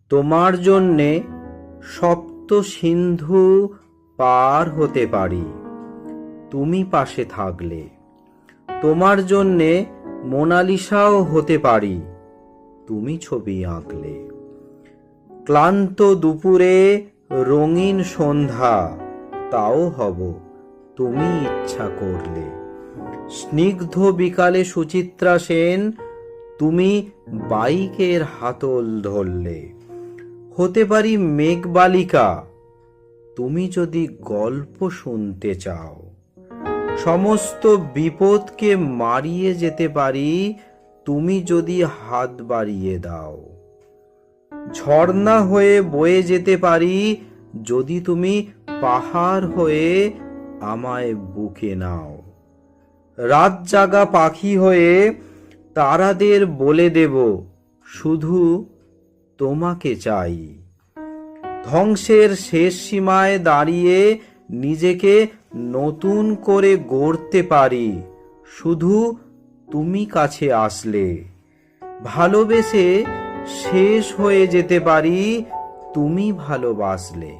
তোমার জন্যে সপ্ত সিন্ধু পার হতে পারি তুমি পাশে থাকলে। তোমার জন্যে মোনালিসাও হতে পারি তুমি ছবি আঁকলে। ক্লান্ত দুপুরে রঙিন সন্ধ্যা তাও হব তুমি ইচ্ছা করলে। স্নিগ্ধ বিকালে সুচিত্রা সেন তুমি বাইকের হাতল ধরলে। হতে পারি মেঘবালিকা তুমি যদি গল্প শুনতে চাও। সমস্ত বিপদকে মারিয়ে যেতে পারি তুমি যদি হাত বাড়িয়ে দাও। ঝর্ণা হয়ে বয়ে যেতে পারি যদি তুমি পাহাড় হয়ে আমায় বুকে নাও। রাত জাগা পাখি হয়ে তারাদের বলে দেব শুধু তোমাকে চাই। ধ্বংসের শেষ সীমায় দাঁড়িয়ে নিজেকে নতুন করে গড়তে পারি শুধু তুমি কাছে আসলে। ভালোবেসে শেষ হয়ে যেতে পারি তুমি ভালোবাসলে।